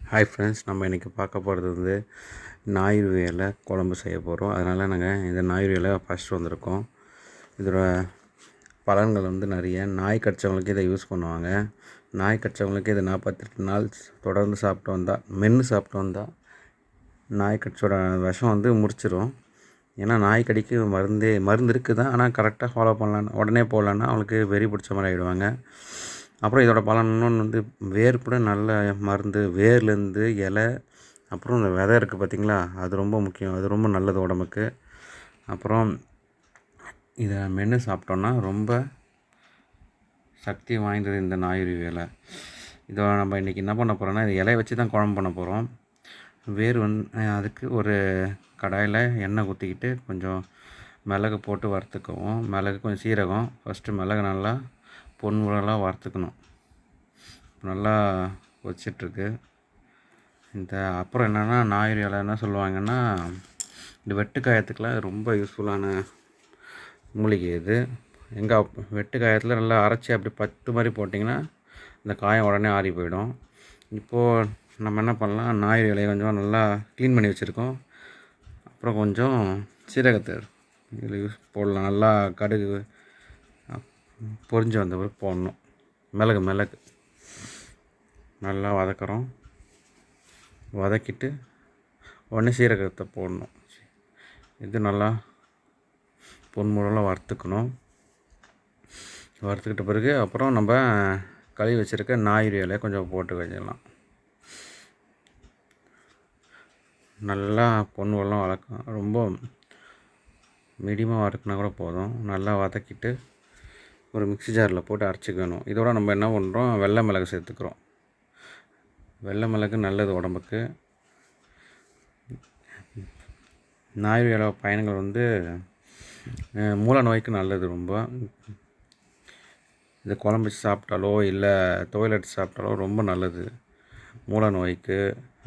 Hi friends, நம்ம இன்றைக்கி பார்க்க போகிறது வந்து ஞாயிறு இலை குழம்பு செய்ய போகிறோம். அதனால் நாங்கள் இந்த ஞாயிறு இலை ஃபஸ்ட்டு வந்திருக்கோம். இதோட பலன்கள் வந்து நிறைய. நாய் கடிச்சவங்களுக்கு இதை யூஸ் பண்ணுவாங்க. நாய் கடிச்சவங்களுக்கு இதை 48 நாள் தொடர்ந்து சாப்பிட்டு வந்தால் நாய் கடிச்சோட விஷம் வந்து முடிச்சிடும். ஏன்னா நாய் கடிக்கு மருந்து இருக்குது தான், ஆனால் கரெக்டாக ஃபாலோ பண்ணலான்னு உடனே போடலான்னா அவங்களுக்கு வெறி பிடிச்ச மாதிரி ஆகிடுவாங்க. அப்புறம் இதோட பலன் இன்னொன்று வந்து வேர் கூட நல்ல மருந்து. வேர்லேருந்து இலை, அப்புறம் இந்த விதை இருக்குது பார்த்திங்களா, அது ரொம்ப முக்கியம். அது ரொம்ப நல்லது உடம்புக்கு. அப்புறம் இதை மென்று சாப்பிட்டோன்னா ரொம்ப சக்தி வாய்ந்தது இந்த ஞாயிறு இலை. இதை நம்ம இன்றைக்கி என்ன பண்ண போகிறோன்னா, இது இலையை வச்சு தான் குழம்பு பண்ண போகிறோம். வேர் அதுக்கு ஒரு கடாயில் எண்ணெய் ஊற்றிக்கிட்டு கொஞ்சம் மிளகு போட்டு வறுத்துக்குவோம். மிளகு, கொஞ்சம் சீரகம். ஃபஸ்ட்டு மிளகு நல்லா பொன்முறைலாம் வறுத்துக்கணும். நல்லா கொதிச்சிட்ருக்கு. அப்புறம் என்னென்னா, ஞாயிறு இலை என்ன சொல்லுவாங்கன்னா, இந்த வெட்டுக்காயத்துக்கெலாம் ரொம்ப யூஸ்ஃபுல்லான மூலிகை இது. எங்கள் வெட்டுக்காயத்தில் நல்லா அரைச்சி அப்படி பத்து மாதிரி போட்டிங்கன்னா இந்த காயம் உடனே ஆறி போயிடும். இப்போது நம்ம என்ன பண்ணலாம், ஞாயிறு இலையை கொஞ்சம் நல்லா க்ளீன் பண்ணி வச்சுருக்கோம். அப்புறம் கொஞ்சம் சீரகத்தை இதில் போடலாம். நல்லா கடுகு பொரிஞ்சு வந்த பிறகு போடணும். மிளகு நல்லா வதக்குறோம். வதக்கிட்டு உடனே சீரகத்தை போடணும். இது நல்லா பொன்முறையில் வறுத்துக்கணும். வறுத்துக்கிட்ட பிறகு அப்புறம் நம்ம கழுவி வச்சுருக்க ஞாயிறு இலையை கொஞ்சம் போட்டு வச்சிடலாம். நல்லா பொன்முறைலாம் வதக்கணும். ரொம்ப மீடியமாக வதக்கினா கூட போதும். நல்லா வதக்கிட்டு ஒரு மிக்ஸி ஜாரில் போட்டு அரைச்சிக்கணும். இதோட நம்ம என்ன பண்ணுறோம், வெள்ளை மிளகு சேர்த்துக்கிறோம். வெள்ளை மிளகு நல்லது உடம்புக்கு. ஞாயிறு இலை பயன்கள் வந்து மூல நோய்க்கு நல்லது ரொம்ப. இந்த குழம்பு வச்சு சாப்பிட்டாலோ இல்லை துவையல் எடுத்து சாப்பிட்டாலோ ரொம்ப நல்லது மூல நோய்க்கு.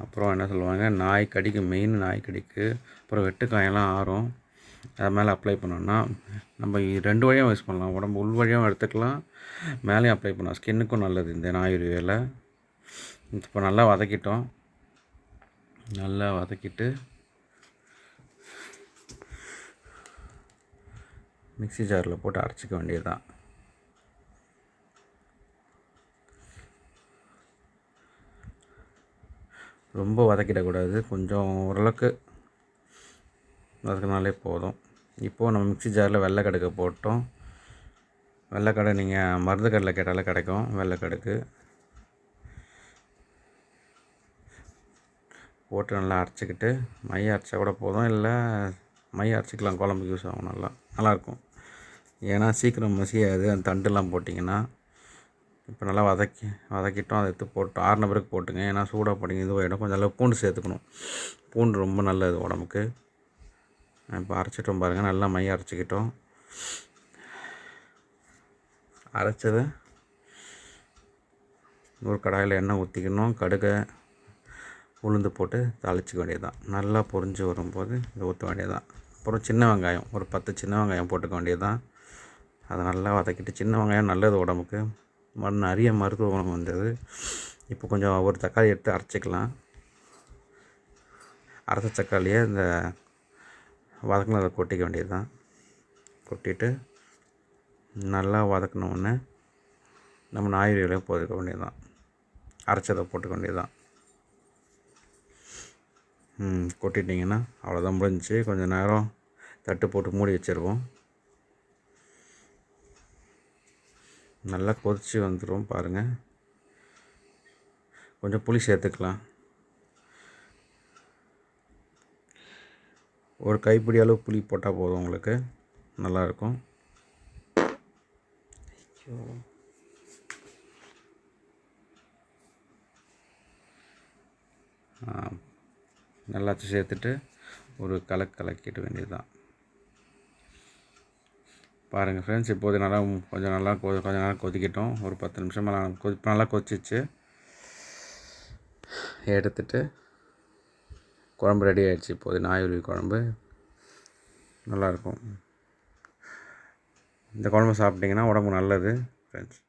அப்புறம் என்ன சொல்லுவாங்க, நாய் கடிக்கு, மெயின் நாய் கடிக்கு. அப்புறம் வெட்டுக்காயெல்லாம் ஆறும். அது மேலே அப்ளை பண்ணோன்னா நம்ம 2 வழியாக யூஸ் பண்ணலாம். உடம்பு உள் வழியாகவும் எடுத்துக்கலாம், மேலேயும் அப்ளை பண்ணலாம். ஸ்கின்னுக்கும் நல்லது இந்த ஞாயிறு இலை. இப்போ நல்லா வதக்கிட்டோம். நல்லா வதக்கிட்டு மிக்ஸி ஜாரில் போட்டு அரைச்சிக்க வேண்டியது தான். ரொம்ப வதக்கிடக்கூடாது, கொஞ்சம் ஓரளவுக்கு வதக்கினாலே போதும். இப்போது நம்ம மிக்ஸி ஜாரில் வெள்ளைக்கடுக்கை போட்டோம். வெள்ளைக்கடை நீங்கள் மருந்து கடையில் கேட்டாலே கிடைக்கும். வெள்ளைக்கடுக்கு போட்டு நல்லா அரைச்சிக்கிட்டு, மைய அரைச்சா கூட போதும், இல்லை மைய அரைச்சிக்கலாம். குழம்புக்கு யூஸ் ஆகும். நல்லாயிருக்கும். ஏன்னா சீக்கிரம் மசியாது அந்த தண்டுலாம் போட்டிங்கன்னா. இப்போ நல்லா வதக்கிட்டோம். அதை எடுத்து போட்டு ஆறின பிறகு போட்டுங்க. ஏன்னா சூடாக போட்டிங்க இதுவாகிடும். கொஞ்சம் நல்லா பூண்டு சேர்த்துக்கணும். பூண்டு ரொம்ப நல்லது உடம்புக்கு. இப்போ அரைச்சிட்டோம் பாருங்கள். நல்லா மைய அரைச்சிக்கிட்டோம். அரைச்சதை ஒரு கடாயில் எண்ணெய் ஊற்றிக்கணும். கடுகை, உளுந்து போட்டு தாளிச்சிக்க வேண்டியது தான். நல்லா பொரிஞ்சு வரும்போது இதை ஊற்ற வேண்டியது தான். அப்புறம் சின்ன வெங்காயம், ஒரு 10 சின்ன வெங்காயம் போட்டுக்க வேண்டியது தான். அதை நல்லா வதக்கிட்டு, சின்ன வெங்காயம் நல்லது உடம்புக்கு. நிறைய மருத்துவ குணம் வந்தது. இப்போ கொஞ்சம் ஒரு தக்காளி எடுத்து அரைச்சிக்கலாம். அரைச்ச தக்காளியை இந்த வதக்கினதை கொட்டிக்க வேண்டியது தான். கொட்டிட்டு நல்லா வதக்கினோடனே நம்ம ஞாயிறு இலையை போட்டுக்க வேண்டியது தான். அரைச்சதை போட்டுக்க வேண்டியது தான். கொட்டிட்டிங்கன்னா அவ்வளோதான், முடிஞ்சிச்சு. கொஞ்சம் நேரம் தட்டு போட்டு மூடி வச்சுருவோம். நல்லா கொதித்து வந்துடும் பாருங்கள். கொஞ்சம் புளி சேர்த்துக்கலாம். ஒரு கைப்பிடி அளவு புளி போட்டால் போதும், உங்களுக்கு நல்லாயிருக்கும். நல்லாச்சும் சேர்த்துட்டு ஒரு கலக்கிட வேண்டியது தான். பாருங்கள் ஃப்ரெண்ட்ஸ், இப்போது நல்லா கொஞ்சம் நேரம் கொதிக்கிட்டோம். ஒரு 10 நிமிஷம் நல்லா கொதிச்சிச்சு. எடுத்துட்டு குழம்பு ரெடி ஆகிடுச்சு. இப்போது ஞாயிறு குழம்பு நல்லாயிருக்கும். இந்த குழம்பு சாப்பிட்டிங்கன்னா உடம்புக்கு நல்லது ஃப்ரெண்ட்ஸ்.